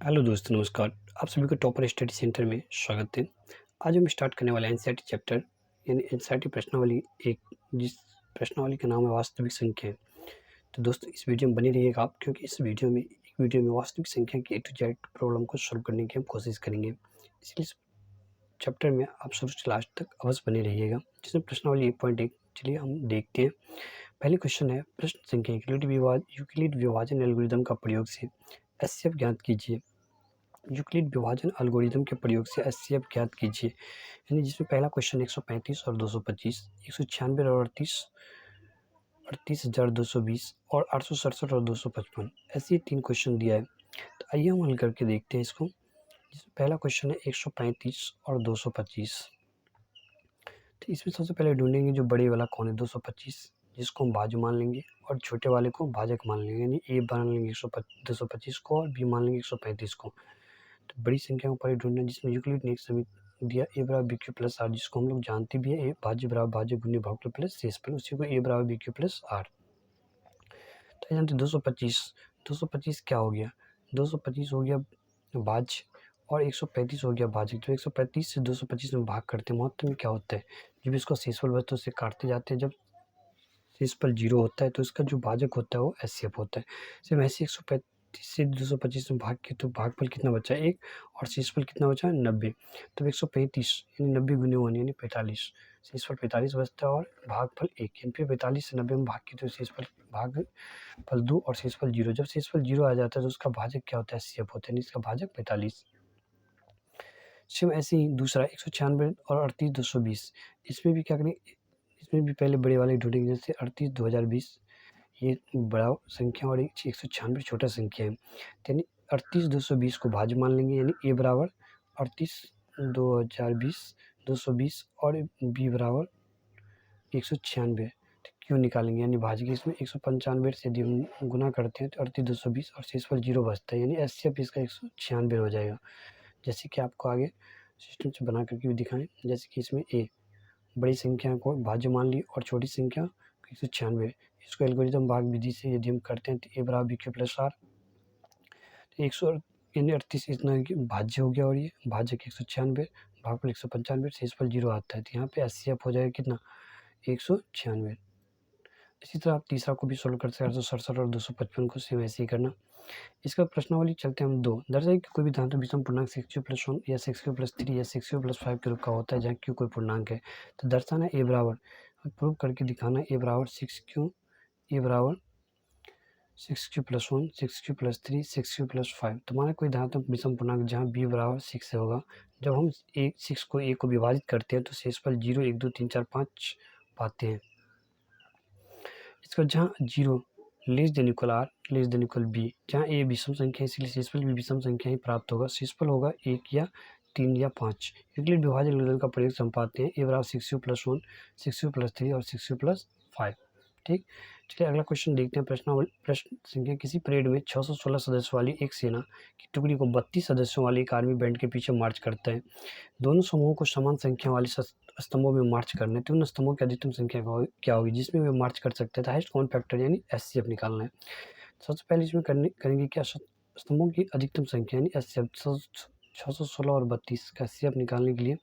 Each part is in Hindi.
हेलो दोस्तों, नमस्कार। आप सभी को टॉपर स्टडी सेंटर में स्वागत है। आज हम स्टार्ट करने वाले हैं एनसीईआरटी चैप्टर यानी एनसीईआरटी प्रश्नावली एक, जिस प्रश्नावली का नाम है वास्तविक संख्या। तो दोस्तों इस वीडियो में बने रहिएगा आप, क्योंकि इस वीडियो में वास्तविक संख्या की ए टू जेड प्रॉब्लम को सॉल्व करने की हम कोशिश करेंगे। इसलिए इस चैप्टर में आप शुरू से लास्ट तक अवश्य बने रहिएगा, जिसमें प्रश्नावली 1.1। चलिए हम देखते हैं। पहले क्वेश्चन है, प्रश्न संख्या यूक्लिड विभाजन एल्गोरिदम का प्रयोग से एचसीएफ ज्ञात कीजिए। यूक्लिड विभाजन एल्गोरिदम के प्रयोग से एचसीएफ ज्ञात कीजिए, यानी जिसमें पहला क्वेश्चन 135 और 225, 196 और 38,220 और 867 और 255, ऐसे 3 क्वेश्चन दिया है। तो आइए हम हल करके देखते हैं इसको। जिसमें पहला क्वेश्चन है 135 और 225। तो इसमें सबसे पहले ढूंढेंगे जो बड़े वाला कौन है, 225, जिसको हम भाज्य मान लेंगे, और छोटे वाले को भाजक मान लेंगे, यानी ए मान लेंगे 225 को और बी मान लेंगे 135 को। तो बड़ी संख्या को पहले ढूंढना, जिसमें यूक्लिड ने एक समीकरण दिया ए बराबर बी क्यू प्लस आर, जिसको हम लोग जानते भी है, ए भाज्य बराबर भाज्य गुणित भागफल प्लस शेषफल, उसी को ए बराबर बी क्यू प्लस आर। तो जानते 225 क्या हो गया, 225 हो गया भाज्य और 135 हो गया भाजक। तो 135 से 225 में भाग करते हैं, महत्व में क्या होता है, जब इसको शेषफल बचता है उसे काटते जाते हैं, जब शेषफल 0 होता है तो इसका जो भाजक होता है वो एचसीएफ होता है। सिर्फ ऐसे 135 से 225 में भाग के, तो भागफल कितना बचा, 1, और शेषफल कितना बचा, 90। तो 135 यानी 90 गुने 1 यानी 45, शेषफल 45 बचता है और भागफल 1, यानी फिर 45 से 90 में भाग के तो शेषफल भागफल 2 और शेषफल 0। जब शेषफल 0 आ जाता है तो उसका भाजक क्या होता है, एचसीएफ होता है, इसका भाजक 45। सेम ऐसे ही दूसरा 196 और 38,220, इसमें भी क्या करें, इसमें भी पहले बड़े वाले ढूंढेंगे, जैसे 38,2020 ये बड़ा संख्या और 196 छोटा संख्या है, यानी 38,220 को भाज्य मान लेंगे, यानी ए बराबर 38,2020 220 और बी बराबर 196। तो क्यों निकालेंगे, यानी भाज्य के इसमें 195 से यदि हम गुना करते हैं तो 38,220 और शेषफल 0 बचता है, यानी एचसीएफ इसका 196 हो जाएगा। जैसे कि आपको आगे सिस्टम से बना करके भी दिखाएं, जैसे कि इसमें ए बड़ी संख्या को भाज्य मान ली और छोटी संख्या 196, इसको एल्गोरिथम भाग विधि से यदि हम करते हैं तो ए बराबर बी क्यू प्लस आर। तो 100 यानी 38 इतना भाज्य हो गया और ये भाजक 196, भागफल 195, शेषफल 0 आता है, तो यहाँ पे एचसीएफ हो जाएगा कितना, 196। इसी तरह आप तीसरा को भी सोल्व कर सकते हैं, 867 और 255 को सेम ऐसे ही करना। इसका प्रश्नावली चलते हैं हम 2। दर्शाइए कि कोई भी धातु विषम पूर्णांक 6q+1 या 6q+3 या 6q+5 के रूप का होता है, जहाँ q कोई पूर्णांक है। तो दर्शाना ए बराबर, प्रूव करके दिखाना, ए बराबर 6q, ए बराबर 6q+1 6q+3 6q+5। तो माना कोई धातु विषम पूर्णांक जहाँ b बराबर 6 से होगा, जब हम 6 को a को विभाजित करते हैं तो शेषफल 0 1 2 3 4 5 पाते हैं। इसका जहाँ 0 less than equal R less than equal B, जहाँ ए विषम संख्या है इसलिए शेषफल भी विषम संख्या ही प्राप्त होगा। शेषफल होगा 1 या 3 या 5। यूक्लिड विभाजन एल्गोरिथम का प्रयोग हम पाते हैं, ए बराबर 6u+1 6u+3 और 6u+5। ठीक, चलिए अगला क्वेश्चन देखते हैं। प्रश्न संख्या, किसी परेड में 616 सदस्यों वाली एक सेना की टुकड़ी को 32 सदस्यों वाले एक आर्मी बैंड के पीछे मार्च करता है। दोनों समूहों को समान संख्या वाले स्तंभों में मार्च करना है, तो उन स्तंभों की अधिकतम संख्या क्या होगी जिसमें वे मार्च कर सकते हैं। तो हाइस्ट कॉमन फैक्टर यानी एचसीएफ निकालना है। सबसे पहले इसमें करेंगे क्या, स्तंभों की अधिकतम संख्या यानी एचसीएफ 616 और 32 का एचसीएफ निकालने के लिए,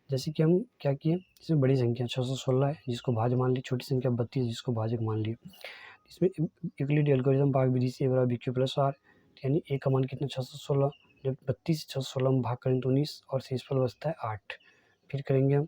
जैसे कि हम क्या किए, इसमें बड़ी संख्या 616 है जिसको भाज्य मान ली, छोटी संख्या 32 जिसको भाजक मान ली। इसमें यूक्लिड एल्गोरिथम भाग विधि से ए बराबर बी क्यू प्लस आर, यानी ए का मान कितना 616, जब 32 से 616 में भाग करें तो 19 और शेषफल बचता है 8। फिर करेंगे हम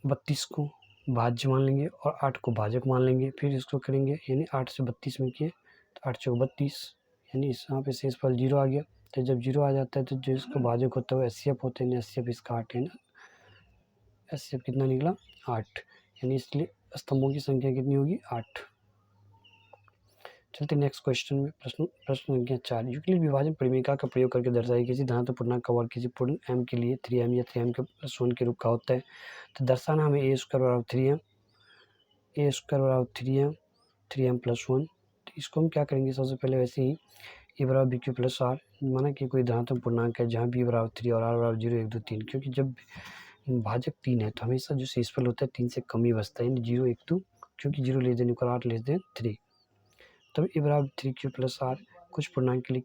32 को भाज्य मान लेंगे और 8 को भाजक मान लेंगे, फिर इसको करेंगे, यानी 8 से 32 में किए तो 8 चौक 32, यानी इस यहाँ पे शेषफल 0 आ गया। तो जब 0 आ जाता है तो जो इसको भाजक होता है वो एचसीएफ होते हैं, एचसीएफ इसका 8 है ना, एचसीएफ कितना निकला 8, यानी इसलिए स्तंभों की संख्या कितनी होगी 8। चलते नेक्स्ट क्वेश्चन में। प्रश्न संख्या 4, यूक्लिड विभाजन परिमेयिका का प्रयोग करके दर्शाइए किसी धातु पूर्णांक का वर्ग किसी पूर्ण m के लिए 3m या 3m के +1 के रूप का होता है। तो दर्शाना हमें a² बराबर 3m, a² बराबर 3m 3m+1। तो इसको हम क्या करेंगे, सबसे पहले वैसे ही ए बराबर बी क्यू प्लस आर, माना कि कोई धनात्मक पूर्णांक है जहाँ बी बराबर 3 और आर बराबर 0 1 2 3, क्योंकि जब भाजक 3 है तो हमेशा जो शेषफल होता है 3 से कम ही बचता है, यानी 0 1 2, क्योंकि 0 less than equal 8 less than 3। तब ए बराबर 3q प्लस आर कुछ पूर्णांक के लिए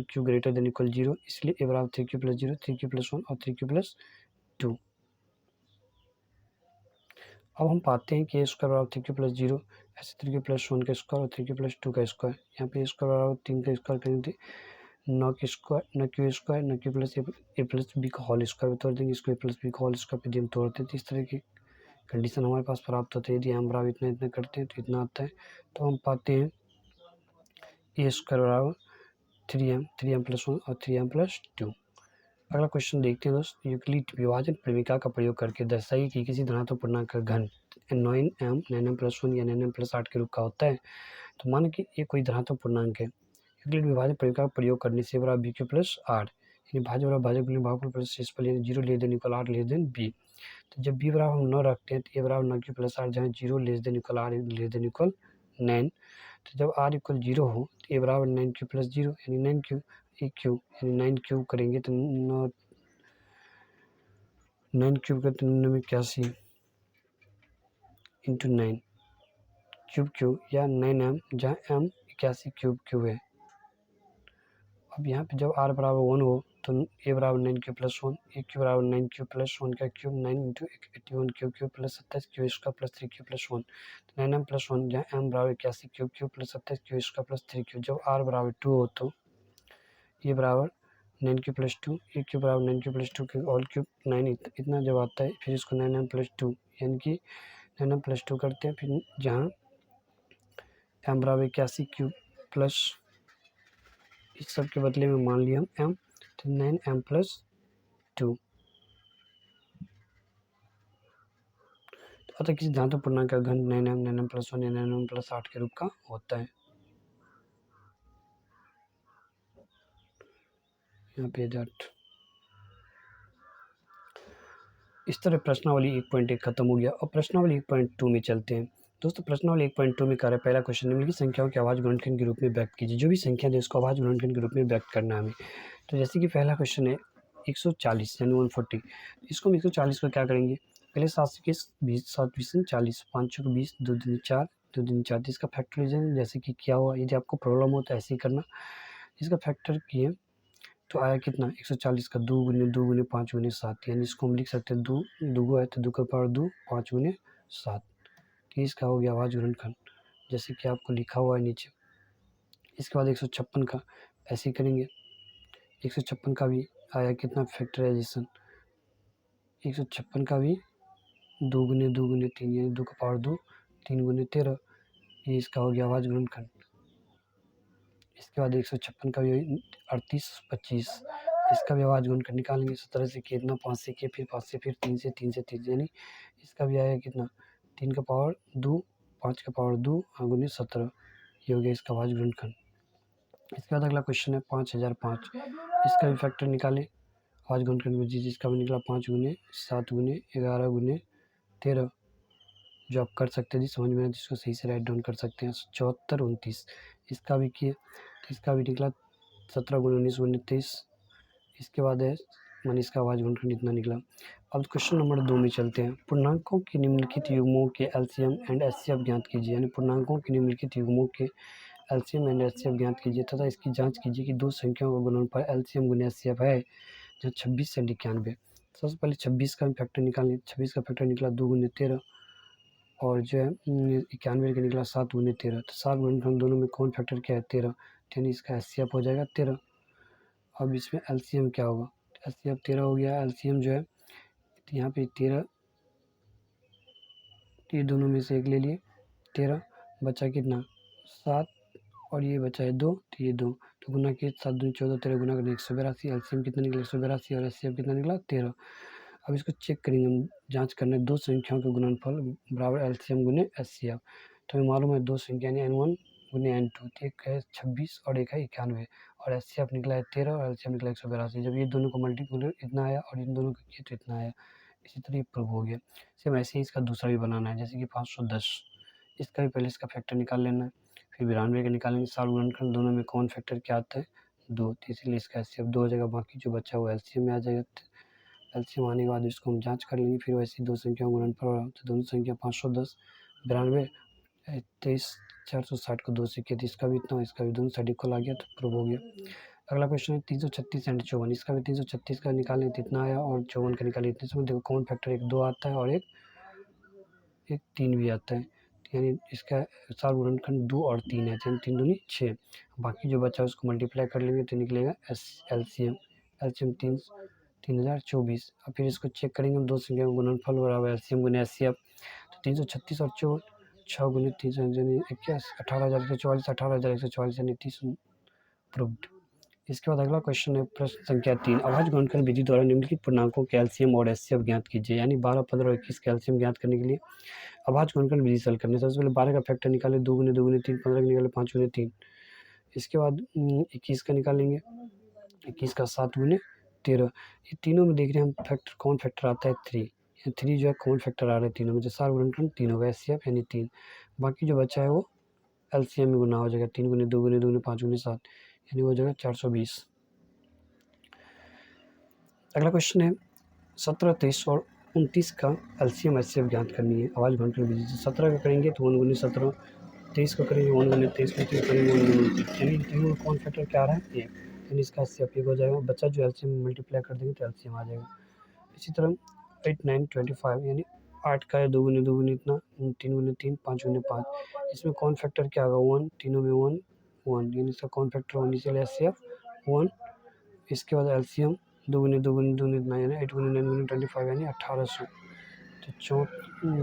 क्यू ग्रेटर देन इक्वल 0, इसलिए ए बराबर 3q + 0, 3q + 1 और 3q + 2। अब हम पाते हैं कि ए स्क्वायर बराबर 3q + 0, ऐसे 3q + 1 का स्क्वायर और 3q + 2 का स्क्वायर। यहाँ पे ए स्क्वायर बराबर 3 का स्क्वायर करेंगे 9 के स्क्वायर, न क्यू स्क्वायर, न क्यू प्लस ए प्लस बी का होल स्क्वायर तोड़ देंगे, इसको ए प्लस बी का होल स्क्वायर पे हम तोड़ते हैं, तो इस तरह की कंडीशन हमारे पास प्राप्त होती है। यदि हम बराबर इतना इतना करते हैं तो इतना आता है, तो हम पाते हैं ए स्क्वायर बराबर 3m + 1 और 3m + 2। अगला क्वेश्चन देखते हैं दोस्त। यूक्लिड विभाजन प्रेमिका का प्रयोग करके दर्शाइए कि किसी धनात्मक पूर्णांक का घन 9m + 1 या 9m + 8 के रूप का होता है। तो मान कि ये कोई धनात्मक पूर्णांक है, यूक्लिड विभाजन प्रेमिका का प्रयोग करने से बराबर bq + 8, यानी भाज्य बराबर भाजक गुणित भागफल प्लस शेषफल, यानी 0 less than equal 8 less than b। तो जब b बराबर हम 9 रखते हैं तो a बराबर 9q + 8, जहाँ 0 less than equal 8 less than equal 9। तो जब r इक्वल 0 हो तो a बराबर 9q + 0, यानी 9q, यानी 9 क्यूब करेंगे तो 9 क्यूब करते 81 इंटू 9 क्यूब या 9m, जहाँ m 81 क्यूब है। अब यहाँ पे जब r बराबर 1 हो तो a बराबर 9q + 1, a क्यू बराबर 9q + 1 का cube 9 into 81 cube plus 27 Q square plus 3q + 1, तो 9m + 1, जहाँ m बराबर 81 cube plus 27 Q square plus 3q। जब r बराबर 2 हो तो a बराबर 9q + 2, a क्यू बराबर 9q + 2 के होल क्यूब 9, इतना जब आता है फिर इसको 9m + 2, यानी कि 9m + 2 करते हैं, फिर जहाँ m बराबर 81 क्यूब प्लस इस सब के बदले में मान लिया हम m, तो 9m + 2। अतः किसी धनात्मक पूर्णांक का घन 9m, 9m + 1 या 9m + 8 के रूप का होता है। यहाँ पे दैट इस तरह प्रश्नावली 1.1 खत्म हो गया। और प्रश्नावली 1.2 में चलते हैं। दोस्तों प्रश्नावली 1.2 में कार्य पहला क्वेश्चन, निम्नलिखित संख्याओं के अभाज्य गुणनखंड के रूप में व्यक्त कीजिए। जो भी संख्या दे उसको अभाज्य गुणनखंड के रूप में व्यक्त करना है हमें। तो जैसे कि पहला क्वेश्चन है 140 यानी 140, इसको हम 140 को क्या करेंगे, पहले 7 से 20, 7 20 40, 5 को 20, 2 दूनी 4, 2 दूनी 4, इसका फैक्टराइजेशन जैसे कि क्या हुआ, यदि आपको प्रॉब्लम हो तो ऐसे ही करना। इसका फैक्टर किए तो आया कितना 140 का 2 गुने 2 गुने 5 गुने 7, यानी इसको हम लिख सकते हैं 2 2 है तो 2 का पावर 2, 5 गुने 7, तो इसका हो गया अभाज्य गुणनखंड जैसे कि आपको लिखा हुआ है नीचे। इसके बाद 156 का ऐसे ही करेंगे, 156 का भी आया कितना फैक्टराइजेशन, 156 का भी 2 गुने 3, यानी 2 का पावर 2, 3 गुने 13, ये इसका हो गया अभाज्य गुणनखंड। इसके बाद 156 का भी 38 25, इसका भी अभाज्य गुणनखंड निकालेंगे। 17 से कितना 5 से किए, फिर 5 से, फिर 3 से, 3 से 3, यानी इसका भी आएगा कितना 3 का पावर 2, 5 का पावर 2 गुने 17, ये हो गया इसका अभाज्य गुणनखंड। इसके बाद अगला क्वेश्चन है 5005, इसका भी फैक्टर निकालें अभाज्य गुणनखंड में, जिसका भी निकला 5 गुने 7 गुने 11 गुने 13, जो आप कर सकते हैं, समझ में जिसको सही से राइट डाउन कर सकते हैं। 74 29, इसका भी किए तो इसका भी निकला 17 गुने 19 गुने 23, इसके बाद है मानी इसका अभाज्य गुणनखंड इतना निकला। अब क्वेश्चन नंबर 2 में चलते हैं। पूर्णांकों के निम्नलिखित युग्मों के एलसीएम एंड एचसीएफ ज्ञात कीजिए, यानी पूर्णांकों के निम्नलिखित युग्मों के एलसीएम एंड एचसीएफ ज्ञात कीजिए तथा इसकी जांच कीजिए कि दो संख्याओं का गुणनफल एलसीएम गुने एचसीएफ है, जहाँ 26 से 91। सबसे पहले 26 का फैक्टर निकालें, 26 का फैक्टर निकला 2 गुने 13, और जो है 91 का निकला 7 गुने 13, तो 7 गुणनखंड दोनों में कौन फैक्टर क्या है 13, यानी इसका एचसीएफ हो जाएगा 13। अब इसमें एलसीएम क्या होगा, एलसीएम 13 हो गया। एलसीएम जो है तो यहाँ पे 13, ये दोनों में से एक ले लिए, 13 बचा कितना 7, और ये बचा है 2, तो ये 2, तो गुना किए 7 दूनी 14, 13 गुना करने 182, एलसीएम कितना निकला 182, और एचसीएफ कितना निकला 13। अब इसको चेक करेंगे हम, जांच करने दो संख्याओं के गुणनफल बराबर एलसीएम गुने एचसीएफ। तो हमें मालूम है दो संख्या यानी n1 गुने n2, एक है 26 और एक है 91, और एचसीएफ निकला है 13 और एलसीएम निकला 182। जब ये दोनों को मल्टीप्लाई इतना आया और इन दोनों को किए तो इतना आया, इसी तरह ये प्रूव हो गया। सेम ऐसे ही इसका दूसरा भी बनाना है, जैसे कि 510, इसका भी पहले इसका फैक्टर निकाल लेना है, फिर 92 का निकालेंगे। 7 गुणनखंड दोनों में कौन फैक्टर क्या आता है 2, तो इसीलिए इसका एचसीएफ 2 हो जाएगा, बाकी जो बचा हुआ एलसीएम में आ जाएगा। एलसीएम आने के बाद इसको हम जांच कर लेंगे, फिर वैसे दो संख्याओं का गुणनफल, तो दोनों संख्या 510 92 23 460 को 2 से किया तो इसका भी इतना, इसका भी, दोनों साइड इक्वल आ गया तो प्रूव हो गया। अगला क्वेश्चन है 336 एंड 54, इसका भी 336 का निकालें तो इतना आया और 54 का निकालें इतने। इसमें देखो कॉमन फैक्टर एक 2 आता है और एक 3 भी आता है, यानी इसका सार गुणनखंड 2 और 3 है, यानी 3 दूनी 6। बाकी जो बचा उसको मल्टीप्लाई कर लेंगे तो निकलेगा एलसीएम 3024। अब फिर इसको चेक करेंगे हम, दो संख्या का गुणनफल बराबर एलसीएम गुने एचसीएफ, तो 336 और 54, 6 गुने 3 यानी 18,144, 18,144 यानी 30 प्रूव्ड। इसके बाद अगला क्वेश्चन है प्रश्न संख्या 3, अभाज्य गुणनखंड विधि द्वारा निम्नलिखित पूर्णांकों के एलसीएम और एचसीएफ ज्ञात कीजिए। यानी 12, 15 और 21 के एलसीएम ज्ञात करने के लिए अभाज्य गुणनखंड विधि से हल करने। सबसे पहले 12 का फैक्टर निकाले, 2 गुने 2 गुने 3, 15 का निकाले 5 गुने 3। इसके बाद 21 का निकालेंगे, 21 का 7 गुने 13। ये तीनों में देख रहे हैं हम फैक्टर, कौन फैक्टर आता है 3, 3 जो है कौन फैक्टर आ रहा है तीनों में, जो सार गुणनखंड 3 होगा एचसीएफ यानी 3। बाकी जो बचा है वो एलसीएम में गुना हो जाएगा, 3 गुने 2 गुने 2 गुने 5 गुने 7 यानी हो जाएगा 420। अगला क्वेश्चन है 17, 23 और 29 का एलसीएम एचसीएफ ज्ञात करनी है अभाज्य गुणनखंड विधि से। 17 का करेंगे तो 1 गुने 17, 23 को करेंगे 1 गुने 23, 29 करेंगे 1 गुने 29, यानी तीनों कौन फैक्टर क्या आ रहा है 1, यानी इसका एचसीएफ 1 हो जाएगा। बच्चा जो एलसीएम मल्टीप्लाई कर देंगे तो एलसीएम आ जाएगा। इसी तरह 8, 9, 25 यानी 8 का है 2 गुने 2 गुने इतना, 3 गुने 3, 5 गुने 5, इसमें कौन फैक्टर क्या होगा 1, तीनों में 1 1, यानी इसका कौन फैक्टर 1, इसलिए एचसीएफ 1। इसके बाद एलसीएम 2 गुने 2 गुने 2 इतना, यानी 8 गुने 9 गुने 25 यानी 1800। तो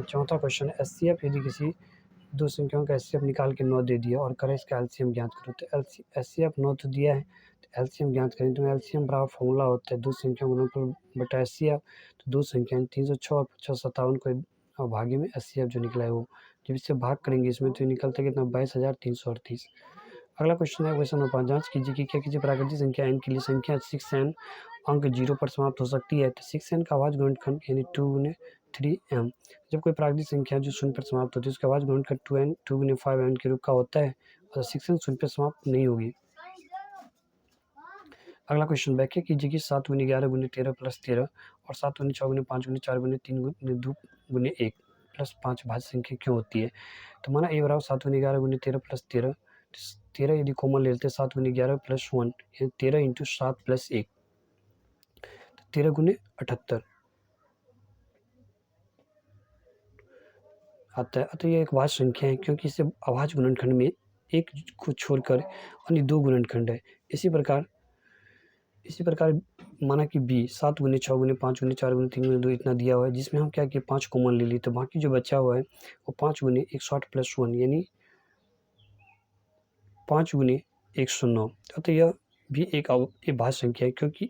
चौथा क्वेश्चन है एचसीएफ, यदि किसी दो संख्याओं का एचसीएफ निकाल के 9 दे दिया और करें इसका एलसीएम ज्ञात करो। तो एचसीएफ 9 तो दिया है तो एलसीएम ज्ञात करें, तो एलसीएम बराबर फॉर्मूला होता है दो संख्याओं गुणनफल बटा एचसीएफ। तो दो संख्याएं 306 और 557 को भागे में एचसीएफ जो निकला है वो, जब इससे भाग करेंगे इसमें तो निकलता है कितना 22,338। अगला क्वेश्चन है क्वेश्चन नंबर 5, जांच कीजिए कि क्या किसी प्राकृतिक संख्या n के लिए संख्या 6n अंक 0 पर समाप्त हो सकती है। तो 6n का अभाज्य गुणनखंड यानी 2 गुने 3m। जब कोई प्राकृतिक संख्या जो शून्य पर समाप्त होती है उसका अभाज्य गुणनखंड 2n 2 गुने 5n के रूप का होता है और 6n शून्य पर समाप्त नहीं होगी। अगला क्वेश्चन, व्याख्या कीजिए कि 7 गुने 11 गुने 13 प्लस 13 और 7 गुने 6 गुने 5 गुने 4 गुने 3 गुने 2 गुने 1 प्लस 5 भाज्य संख्या क्यों होती है। तो माना a बराबर 7 गुने 11 गुने 13 प्लस 13, 13 यदि कॉमन ले लेते हैं 7 गुने 11 प्लस 1 यानी 13 इंटू 7 प्लस 1, 13 गुने 78 आता है। अतः यह एक भाज्य संख्या है क्योंकि इसे अभाज्य गुणनखंड में एक को छोड़कर अन्य दो गुणनखंड है। इसी प्रकार माना कि b 7 गुने 6 गुने 5 गुने 4 गुने 3 गुने 2 इतना दिया हुआ है, जिसमें हम क्या किए 5 कॉमन ले लिए, तो बाकी जो बचा हुआ है वो 5 गुने 160 प्लस 1 यानी 5 गुने 109। अतः यह भी एक भाज्य संख्या है क्योंकि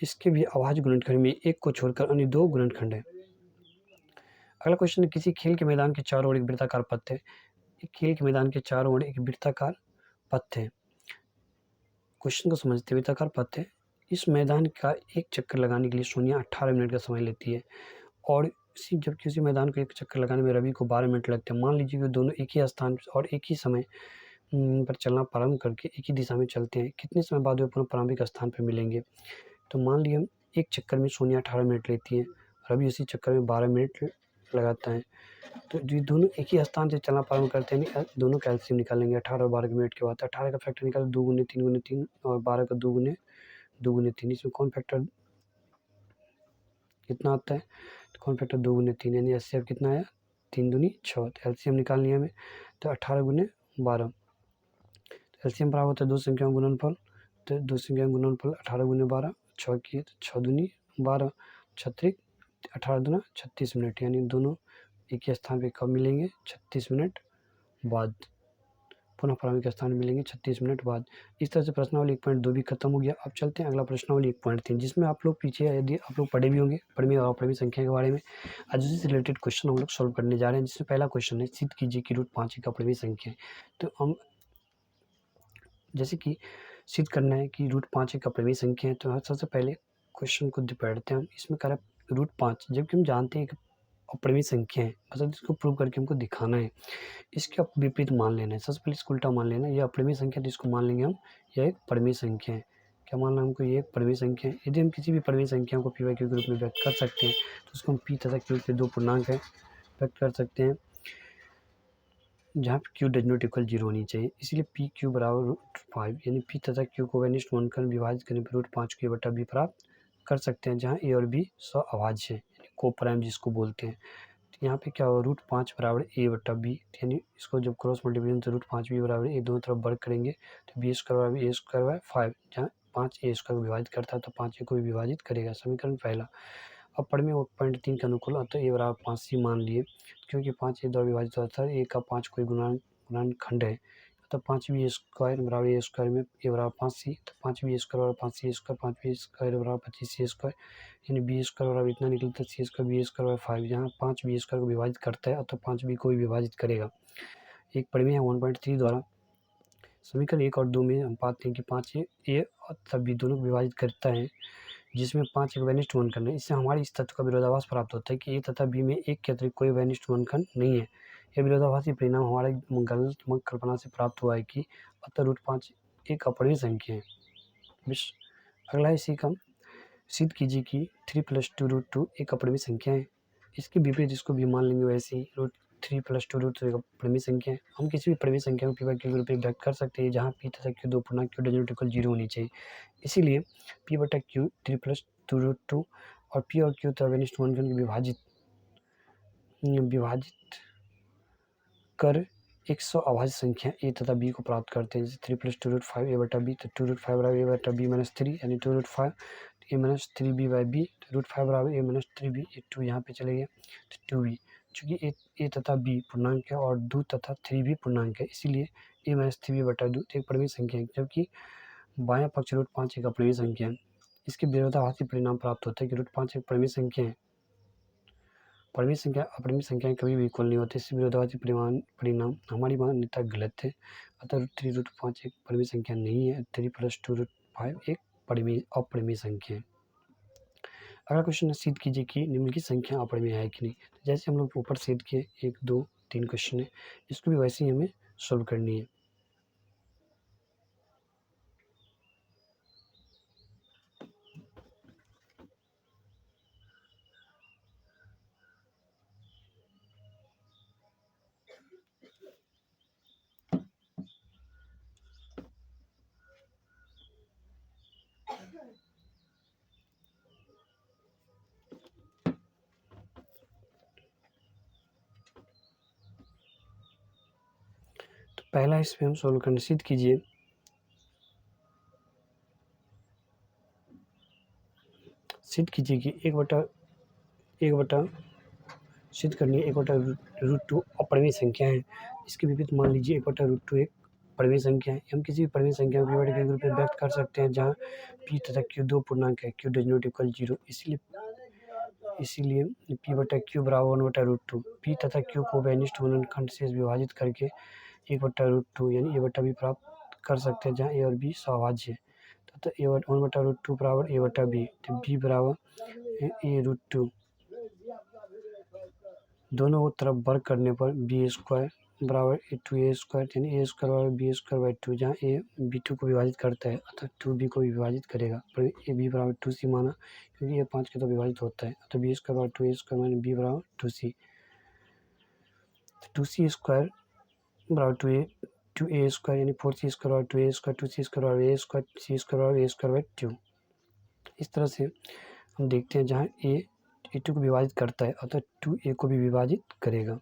इसके भी अभाज्य गुणनखंड में एक को छोड़कर अन्य दो गुणनखंड है। अगला क्वेश्चन है किसी खेल के मैदान के चारों ओर एक वृत्ताकार पथ है। एक खेल के मैदान के चारों ओर एक वृत्ताकार पथ है। क्वेश्चन को समझते, वृत्ताकार पथ है, इस मैदान का एक चक्कर लगाने के लिए सोनिया 18 मिनट का समय लेती है और जबकि उसी मैदान को एक चक्कर लगाने में रवि को 12 मिनट लगते हैं। मान लीजिए कि दोनों एक ही स्थान और एक ही समय पर चलना प्रारंभ करके एक ही दिशा में चलते हैं, कितने समय बाद वे पुनः प्रारंभिक स्थान पर मिलेंगे। तो मान लिया एक चक्कर में सोनिया 18 मिनट लेती है, रवि उसी चक्कर में 12 मिनट लगाता है। तो जो दोनों एक ही स्थान से चलना प्रारंभ करते हैं, दोनों का एलसीएम निकालेंगे 18 और 12 मिनट के बाद। 18 का फैक्टर निकाले 2 गुने 3 गुने 3 और 12 का 2 गुने 3, इसमें कौन फैक्टर कितना आता है, तो कौन फैक्टर 2 गुने 3 यानी एचसीएफ कितना आया 3 दूनी 6। तो एलसीएम निकाल लिया हमें, तो 18 गुने 12, एलसीएम बराबर होता है दो संख्याओं गुणनफल, तो दो संख्याओं गुणनफल 18 गुने 12, 6 किए तो 6 दूनी 12, 36 18 दूना 36 मिनट, यानी दोनों एक ही स्थान पे कब मिलेंगे 36 मिनट बाद, पुनः प्रारंभिक स्थान मिलेंगे 36 मिनट बाद। इस तरह से प्रश्नावली 1.2 भी खत्म हो गया। अब चलते हैं अगला प्रश्नावली 1.3, जिसमें आप लोग पीछे यदि आप लोग पढ़े भी होंगे परिमेय और अपरिमेय संख्या के बारे में। आज उससे रिलेटेड क्वेश्चन हम लोग सॉल्व करने जा रहे हैं, जिसमें पहला क्वेश्चन है सिद्ध कीजिए कि √5 एक अपरिमेय संख्या है। तो हम जैसे कि सिद्ध करना है कि √5 एक अपरिमेय संख्या है, तो सबसे पहले क्वेश्चन को पढ़ते हैं हम। इसमें कह रहा है √5, जबकि हम जानते हैं कि अपरिमेय संख्या है, बस इसको प्रूव करके हमको दिखाना है, इसके विपरीत मान लेना है। सबसे पहले इसको उल्टा मान लेना है, यह अपरिमेय संख्या, तो इसको मान लेंगे हम यह एक परिमेय संख्या है। क्या मानना है हमको, ये एक परिमेय संख्या है। यदि हम किसी भी परिमेय संख्या को p/q के रूप में व्यक्त कर सकते हैं तो उसको हम p तथा q के दो पूर्णांक है व्यक्त कर सकते हैं। जहाँ पे क्यू डज नॉट इक्वल 0 होनी चाहिए, इसलिए पी क्यू बराबर √5 यानी पी तथा क्यू को वेनिस्ट 1 कर विभाजित करने पर √5 के बटा बी प्राप्त कर सकते हैं, जहाँ ए और बी अभाज्य है यानी को प्राइम जिसको बोलते हैं। तो यहाँ पे क्या होगा, √5 बराबर ए बटा बी, यानी इसको जब क्रॉस मल्टीप्लिकेशन तो √5 बी बराबर ए दोनों तरफ वर्ग करेंगे तो बी स्क्वायर बराबर ए स्क्वायर बाय 5, जहाँ 5 ए स्क्वायर को विभाजित करता है तो 5 ए को भी विभाजित करेगा, समीकरण पहला। अब पढ़ में पॉइंट 3 के अनुकूल अतः ए बराबर 5 सी मान लिए, क्योंकि 5 ए द्वारा विभाजित होता है, ए का 5 कोई गुणनखंड है, तो 5 बी स्क्वायर बराबर ए स्क्वायर में ए बराबर 5 सी, तो 5 बी स्क्वायर बराबर 5 सी स्क्वायर, 5 बी स्क्वायर बराबर 25 सी स्क्वायर, यानी बी स्क्वायर बराबर इतना निकलता है सी स्क्वायर बी स्क्वायर बराबर 5, जहाँ 5 बी स्क्वायर को विभाजित करता है अतः 5 बी को भी विभाजित करेगा। एक परिमेय 1.3 द्वारा समीकरण 1 और 2 में हम पाते हैं कि 5 ए तथा बी दोनों को विभाजित करता है, जिसमें 5 एक वेनिस्ट वन खंड है। इससे हमारी इस तथ्य का विरोधाभास प्राप्त होता है कि ए तथा बी में एक के अतिरिक्त कोई वेनिस्ट वन खंड नहीं है। यह विरोधाभासी परिणाम हमारे गलत कल्पना से प्राप्त हुआ है कि अतः √5 एक अपरिमेय संख्या है। अगला है इसी का सिद्ध कीजिए कि 3 + 2 √2 एक अपरिमेय संख्या है। इसके विपरीत इसको भी मान लेंगे वैसे ही, 3 + 2 √2 एक अपरिमेय संख्या है। हम किसी भी परिमेय संख्या को p/q के रूप में व्यक्त कर सकते हैं, जहाँ p तथा q दो पूर्णांक q डज नॉट इक्वल 0 होनी चाहिए। इसीलिए p/q 3 + 2 √2 और p और q तथा वेनिस्ट वन खंड विभाजित कर एक अभाज्य संख्या a तथा b को प्राप्त करते हैं, जैसे 3 + 2 √5 a बटा b, तो 2 √5 बराबर a बटा b माइनस 3 यानी 2 √5 a minus 3b by b, तो √5 बराबर a माइनस 3b, ये 2 यहाँ पे चले गए तो 2b, चूँकि a तथा b पूर्णांक है और 2 तथा 3 भी पूर्णांक है, इसीलिए a माइनस 3b बटा 2 एक परिमेय संख्या है, जबकि बायां पक्ष √5 एक अपरिमेय संख्या है। इसके विरोधाभासी परिणाम प्राप्त होता है कि √5 एक परिमेय संख्या है। परिमेय संख्या अपरिमेय संख्याएं कभी भी इक्वल नहीं होती, इससे विरोधाभासी परिणाम हमारी मान्यता गलत है। अतः √3 √5 एक परिमेय संख्या नहीं है, 3 + 2 √5 एक अपरिमेय संख्या है। अगला क्वेश्चन सिद्ध कीजिए कि निम्नलिखित संख्या अपरिमेय है कि नहीं। तो जैसे हम लोग ऊपर सिद्ध किए 1 2 3 क्वेश्चन है, इसको भी वैसे ही हमें सोल्व करनी है। तो पहला इसमें हम सोल्व करना सिद्ध कीजिए कि एक बटा सिद्ध करनी है 1/√2 अपरिमेय संख्या है। इसके विपरीत मान लीजिए 1/√2 एक परिमेय संख्या है। हम किसी भी परिमेय संख्या को p/q के रूप में व्यक्त कर सकते हैं, जहाँ p तथा q दो पूर्णांक है, q डज नॉट इक्वल 0, इसीलिए p/q बराबर 1/√2, p तथा q को वेनिस्ट गुणनखंड से विभाजित करके 1/√2 यानी a बटा b प्राप्त कर सकते हैं, जहाँ a और b अभाज्य है। तो 1/√2 बराबर a बटा b, तो b बराबर a√2, दोनों तरफ वर्ग करने पर बी स्क्वायर बराबर 2a² यानी a² बराबर b² बाई 2, जहाँ a b2 को विभाजित करता है अतः 2b को भी विभाजित करेगा, पर a b बराबर 2c माना क्योंकि a 5 के तो विभाजित होता है, अतः b² बराबर 2a² माइनस b बराबर 2c, 2c² बराबर 2a² यानी 4c² बराबर 2a² 2c² बराबर a², c² बराबर a² बाई 2। इस तरह से हम देखते हैं जहाँ a2 को विभाजित करता है अतः 2a को भी विभाजित करेगा।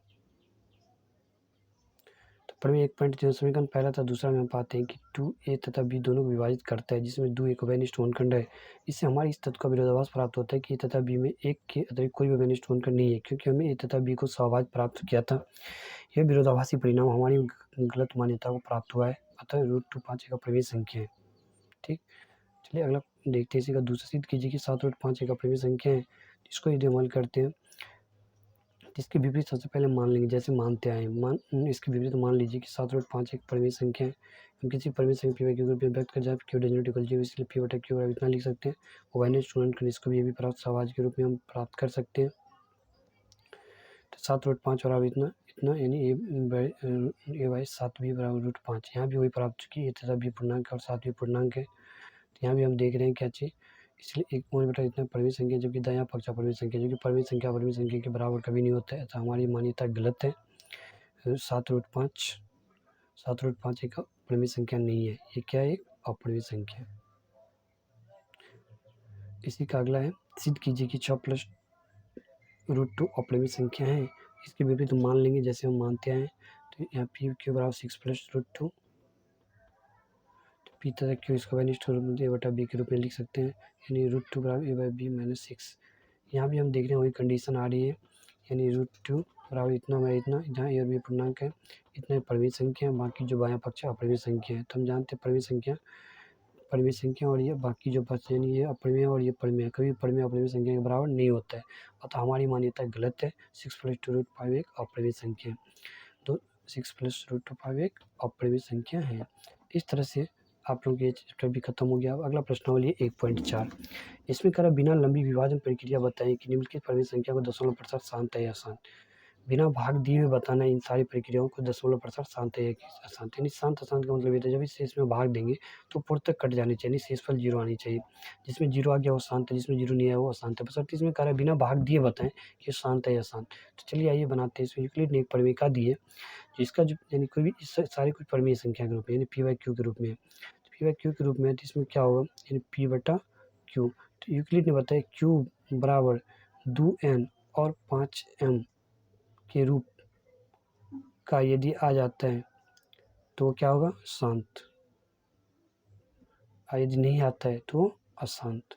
तो प्रमेय 1.0 समीकरण पहला था दूसरा में हम पाते हैं कि 2a तथा b दोनों को विभाजित करता है, जिसमें 2a को वेनिस्ट वन खंड है। इससे हमारी इस तथ्य का विरोधाभास प्राप्त होता है कि a तथा b में एक के अतिरिक्त कोई भी वेनिस्ट वन खंड नहीं है, क्योंकि हमने a तथा b को सहभाज्य प्राप्त किया था। यह विरोधाभासी परिणाम हमारी गलत मान्यता को प्राप्त हुआ है, अतः √5 एक अपरिमेय संख्या है। ठीक, चलिए अगला देखते हैं। इसी का दूसरा सिद्ध कीजिए कि 7√5 एक अपरिमेय संख्या है। इसको यदि अमल करते हैं, इसके विपरीत सबसे पहले मान लेंगे, जैसे मानते आए इसके विपरीत मान लीजिए कि 7√5 एक परिमेय संख्या है। हम किसी परिमेय संख्या p/q के रूप में व्यक्त कर जाए q डज नॉट इक्वल 0, इसलिए p/q बराबर इतना लिख सकते हैं। और वाइनेट स्टूडेंट कर इसको भी प्राप्त सहभाज्य के रूप में हम प्राप्त कर सकते हैं। तो 7√5 बराबर इतना यानी a बाई 7b बराबर √5। यहाँ भी वही प्राप्त चुकी a तथा b पूर्णांक और 7b पूर्णांक है। तो यहाँ भी हम देख रहे हैं क्या चीज़, इसलिए 1 बटा इतना परिमेय संख्या, जबकि दायां पक्ष अपरिमेय संख्या, जो कि परिमेय संख्या अपरिमेय संख्या के बराबर कभी नहीं होता है, तो हमारी मान्यता गलत है। 7√5 7√5 एक अपरिमेय संख्या नहीं है, ये क्या है, एक अपरिमेय संख्या। इसी का अगला है, सिद्ध कीजिए कि 6 + √2 अपरिमेय संख्या है। इसके विपरीत मान लेंगे जैसे हम मानते हैं, तो यहाँ पी क्यू बराबर 6 + √2, पी तथा क्यू इसको a/b के रूप में लिख सकते हैं, यानी √2 बराबर a/b - 6। यहाँ भी हम देख रहे हैं वही कंडीशन आ रही है, यानी √2 बराबर इतना बाई इतना, जहाँ a और b पूर्णांक है, इतना परिमेय संख्या है, बाकी जो बायां पक्ष है अपरिमेय संख्या है। तो हम जानते हैं परिमेय संख्या और ये बाकी जो पक्ष यानी ये अपरिमेय और ये परिमेय, कभी परिमेय अपरिमेय संख्या के बराबर नहीं होता है, अतः हमारी मान्यता गलत है। 6 + 2√5 एक अपरिमेय संख्या है, तो 6 + √5 एक अपरिमेय संख्या है। इस तरह से आप लोगों के ये चैप्टर भी खत्म हो गया। अब अगला प्रश्नावली 1.4, इसमें कह रहा बिना लंबी विभाजन प्रक्रिया बताएं कि निम्नलिखित परिमेय संख्या को दशमलव प्रसार शांत है या अशांत। बिना भाग दिए हुए बताना है इन सारी प्रक्रियाओं को दशमलव प्रसार शांत है या अशांत। यानी शांत अशांत का मतलब ये था, जब इस शेष में भाग देंगे तो पूर्व तक कट जानी चाहिए, शेषफल 0 आनी चाहिए। जिसमें 0 आ गया वो शांत है, जिसमें 0 नहीं आया वो अशांत है। बशर्ते इसमें कह रहा है बिना भाग दिए बताएं कि शांत है या अशांत। तो चलिए आइए बनाते हैं। इसमें यूक्लिड ने एक परिमेय दी है, जिसका जो यानी कोई भी इस सारी कुछ परिमेय संख्या के रूप में, यानी p/q के रूप में, p/q के रूप में, तो इसमें क्या होगा, यानी p/q। तो यूक्लिड ने बताया q बराबर 2n और 5m के रूप का यदि आ जाता है तो क्या होगा, शांत, और यदि नहीं आता है तो अशांत।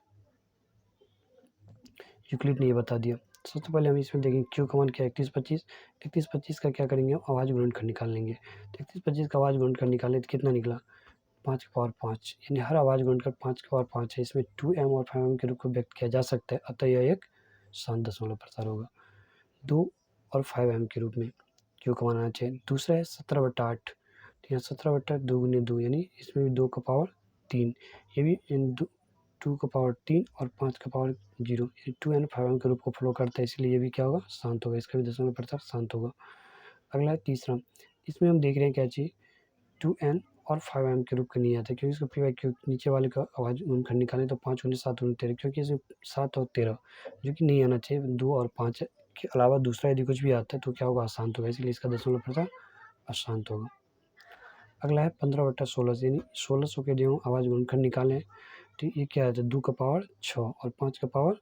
यूक्लिड ने ये बता दिया। सबसे पहले हम इसमें देखेंगे क्यू का मान क्या है, 3125। 3125 का क्या करेंगे, आवाज़ गुणनखंड निकाल लेंगे। तो 3125 का आवाज़ गुणनखंड निकाले तो कितना निकला, 5 की पावर 5, यानी हर आवाज़ गुणनखंड 5 की पावर 5 है। इसमें 2m और 5m के रूप में व्यक्त किया जा सकता है, अतः यह एक शांत दशमलव प्रसार होगा। 2 और 5m के रूप में क्यू का मान आना चाहिए। दूसरा है 17/8, तो यहाँ 17/2 × 2, यानी इसमें भी 2 का पावर 3, ये भी 2 का पावर 3 और 5 का पावर 0, ये 2n 5m के रूप को फॉलो करता है, इसलिए ये भी क्या होगा, शांत होगा। इसका भी दशमलव प्रसार शांत होगा। अगला है तीसरा, इसमें हम देख रहे हैं क्या चीज़, 2n और 5m के रूप का नहीं आता, क्योंकि इसको p/q नीचे वाले का आवाज़ गुणनखंड निकालें तो 5 × 7 × 13, क्योंकि इसमें 7 और 13 जो कि नहीं आना चाहिए। 2 और 5 के अलावा दूसरा यदि कुछ भी आता है तो क्या होगा, अशांत होगा, इसलिए इसका दशमलव प्रसार अशांत होगा। अगला है 15/16, यानी 1600 के जो आवाज़ गुणनखंड निकालें तो ये क्या आता है, 2 का पावर 6 और 5 का पावर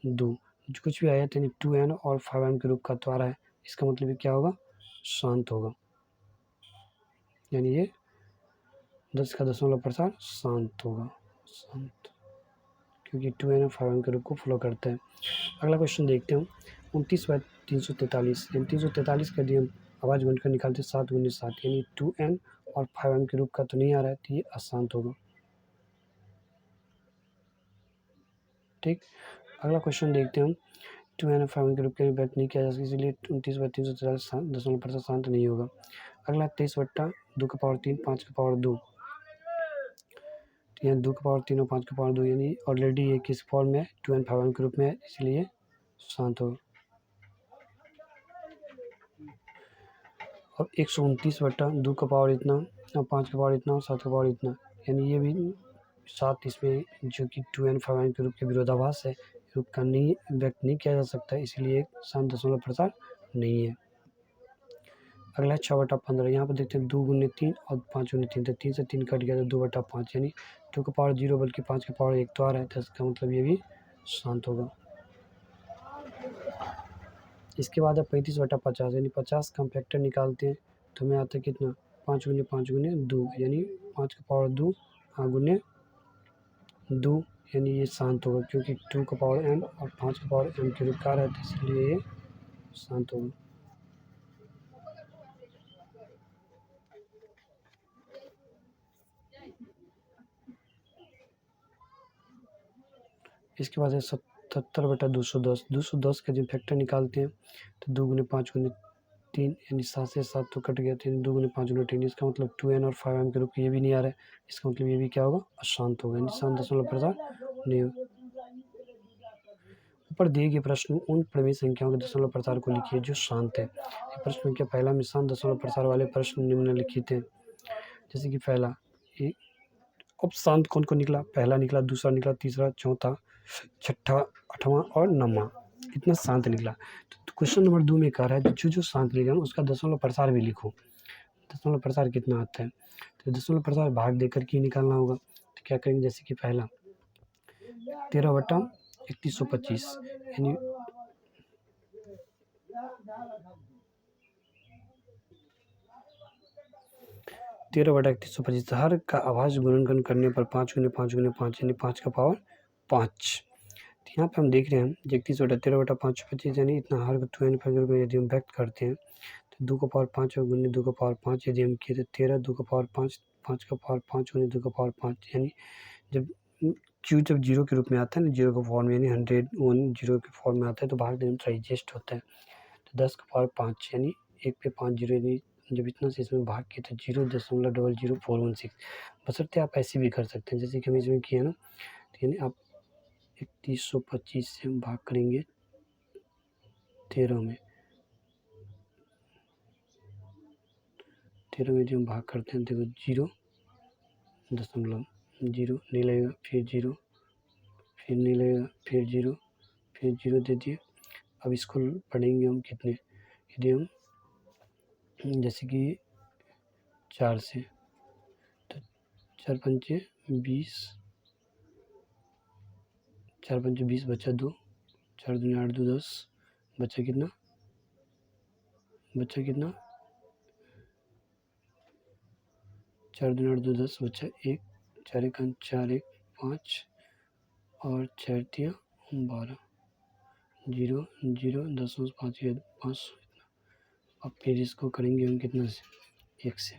2, जो कुछ भी आया तो यानी 2n और 5m के रूप का तो आ रहा है, इसका मतलब ये क्या होगा, शांत होगा, यानी ये 10 का दशमलव प्रसार शांत होगा, शांत, क्योंकि 2n और 5m के रूप को फॉलो करता है। अगला क्वेश्चन देखते हैं, 29/343, यानी 343 का यदि हम आवाज़ गुणनखंड निकालते 7 × 7, यानी 2n और 5m के रूप का तो नहीं आ रहा है, तो ये अशांत होगा। ठीक, अगला क्वेश्चन देखते हैं हम, 2n और 5m के रूप के व्यक्त नहीं किया जा सकता, इसलिए 29/343 दशमलव प्रसार शांत नहीं होगा। अगला 23/2 का पावर 3 5 का पावर 2, तो यहाँ 2 का पावर 3 और 5 का पावर 2, यानी ऑलरेडी ये किस फॉर्म में है, 2n 5m के रूप में है, इसलिए शांत होगा। अब 129/2 का पावर इतना और 5 का पावर इतना और 7 का पावर इतना, यानी ये भी 7 इसमें जो कि 2n 5m के रूप के विरोधाभास है, रूप का नहीं व्यक्त नहीं किया जा सकता, इसलिए शांत दशमलव प्रसार नहीं है। अगला है 6/15, यहाँ पर देखते हैं 2 × 3 और 5 × 3, तो 3 से 3 कट गया तो 2/5, यानी 2 का पावर 0 बल्कि 5 का पावर 1 तो आ रहा है, तो इसका मतलब ये भी शांत होगा। इसके बाद है 35/50, यानी 50 का हम फैक्टर निकालते हैं तो हमें आता है कितना, 5 × 5 × 2, यानी 5 का पावर 2 गुने 2, यानी ये शांत होगा, क्योंकि 2 का पावर m और 5 का पावर m के रूप का आ रहा है, इसलिए ये शांत होगा। इसके बाद है 77/210, 210 का जब फैक्टर निकालते हैं तो 2 × 5 × 3, यानी 7 से 7 तो कट गया, तो 2 × 5 × 3, इसका मतलब 2n और 5m के रूप ये भी नहीं आ रहा है, इसका मतलब ये भी क्या होगा, अशांत होगा, यानी शांत दशमलव प्रसार नहीं होगा। ऊपर दिए गए प्रश्न में उन परिमेय संख्याओं के दशमलव प्रसार को लिखिए जो शांत है। प्रश्न संख्या पहला में शांत दशमलव प्रसार वाले प्रश्न निम्नलिखित हैं, जैसे कि पहला, अब शांत कौन कौन निकला, पहला निकला, दूसरा निकला, तीसरा, चौथा, छठा, आठवां और नौवां। इतना शांत निकला। तो क्वेश्चन नंबर 2 में कह रहा है जो शांत निकला उसका दशमलव प्रसार भी लिखो। दशमलव प्रसार कितना आता है, तो दशमलव प्रसार भाग देकर के निकालना होगा। तो क्या करेंगे, जैसे कि पहला 13/3125 यानी 13/3125 हर का अभाज्य गुणनखंड करने पर 5 × 5 × 5 यानी 5 का पावर 5। तो यहाँ पे हम देख रहे हैं 31/13/525 यानी इतना हर 2n के रूप में यदि हम व्यक्त करते हैं तो 2 का पावर 5 और गुने 2 का पावर 5 यदि हम किए तो 13 2 का पावर 5 5 का पावर 5 गुने 2 का पावर 5 यानी जब q जब 0 के रूप में आता है ना, 0 का फॉर्म यानी 100 1 0 के फॉर्म में आता है तो भाग देना डाइजेस्ट होता है। तो 10 का पावर 5 यानी 1 पे 5 जीरो यानी जब इतना से इसमें भाग किया तो 0.00416। बशर्ते आप ऐसे भी कर सकते हैं जैसे कि हम इसमें किया ना, तो यानी आप 3125 से हम भाग करेंगे 13 में जो हम भाग करते हैं देखो 0.0 नहीं लगेगा, फिर 0 फिर नहीं लगेगा, फिर 0 फिर 0 दे दिए। अब इसको पढ़ेंगे हम कितने, यदि हम जैसे कि 4 से तो 4 पंचे 20 4 पंचे 20 बचा 2 4 दूनी 8 2 10 बचा कितना 4 दूनी 8 2 10 बचा 1 4 1 4 1 5 और 4 तिया 12 0 0 10 5 5। अब फिर इसको करेंगे हम कितना से 1 से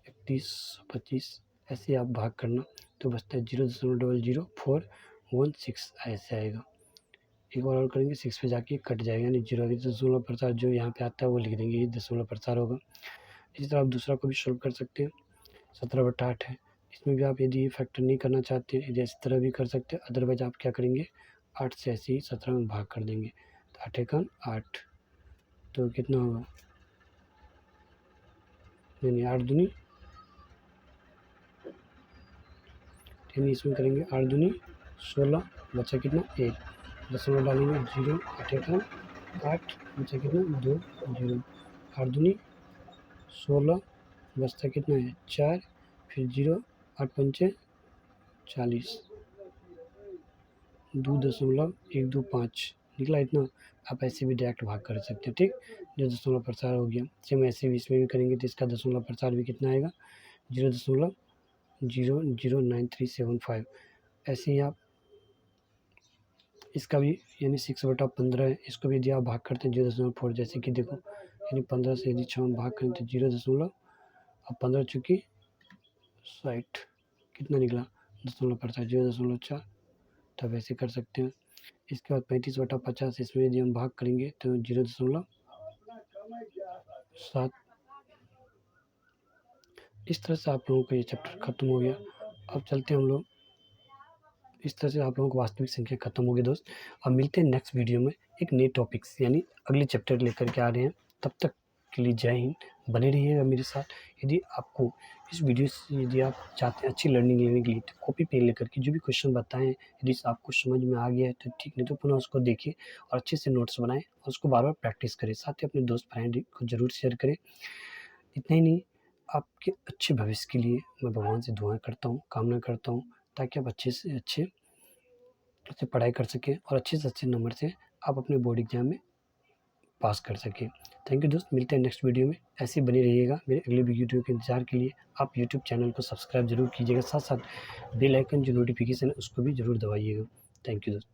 3125 ऐसे आप भाग करना तो बचता है 0.00416 ऐसे आएगा। एक बार और करेंगे 6 पे जाके कट जाएगा यानी 0 आगे दशमलव प्रसार जो यहाँ पे आता है वो लिख देंगे, ये दशमलव प्रसार होगा। इसी तरह आप दूसरा को भी सॉल्व कर सकते हैं। 17/8 है, इसमें भी आप यदि फैक्टर नहीं करना चाहते हैं यदि इस तरह भी कर सकते हैं, अदरवाइज आप क्या करेंगे 8 से ऐसे ही 17 में भाग कर देंगे तो 8 × 8 तो कितना होगा, नहीं 8 दूनी यानी इसमें करेंगे 8 दूनी 16 बचा कितना 1 दशमलव डालेंगे 0 8 × 8 बचा कितना 2 0 8 दूनी 16 बचता कितना है 4 फिर 0 8 पंचे 40 2.125 निकला इतना। आप ऐसे भी डायरेक्ट भाग कर सकते हैं, ठीक, जो दशमलव प्रसार हो गया। सेम ऐसे भी इसमें भी करेंगे तो इसका दशमलव प्रसार भी कितना आएगा 0.009375। ऐसे ही आप इसका भी यानी 6/15 है, इसको भी यदि आप भाग करते हैं 0.4 जैसे कि देखो यानी 15 से यदि 6 भाग करें तो 0. अब 15 चुकी 60 कितना निकला दशमलव प्रसार 0.4। तब ऐसे कर सकते हैं। इसके बाद 35/50 इसमें यदि हम भाग करेंगे तो 0.7। इस तरह से आप लोगों का ये चैप्टर ख़त्म हो गया। अब चलते हैं हम लोग, इस तरह से आप लोगों को वास्तविक संख्या खत्म हो गई दोस्त। अब मिलते हैं नेक्स्ट वीडियो में एक नए टॉपिक्स यानी अगले चैप्टर लेकर के आ रहे हैं। तब तक के लिए जय हिंद, बने रहिएगा मेरे साथ। यदि आपको इस वीडियो से यदि आप चाहते हैं अच्छी लर्निंग लेने के लिए तो कॉपी पेन लेकर के जो भी क्वेश्चन बताएं यदि आपको समझ में आ गया है तो ठीक, नहीं तो पुनः उसको देखिए और अच्छे से नोट्स बनाएं और उसको बार बार प्रैक्टिस करें। साथ ही अपने दोस्त फ्रेंड को ज़रूर शेयर करें। इतना ही नहीं, आपके अच्छे भविष्य के लिए मैं भगवान से दुआएं करता हूँ, कामना करता हूँ ताकि आप अच्छे से अच्छे पढ़ाई कर सकें और अच्छे से अच्छे नंबर से आप अपने बोर्ड एग्जाम में पास कर सकें। थैंक यू दोस्त, मिलते हैं नेक्स्ट वीडियो में। ऐसे ही बने रहिएगा मेरे अगले वीडियो के इंतजार के लिए। आप यूट्यूब चैनल को सब्सक्राइब जरूर कीजिएगा, साथ साथ बेल आइकन जो नोटिफिकेशन है उसको भी ज़रूर दबाइएगा। थैंक यू दोस्त।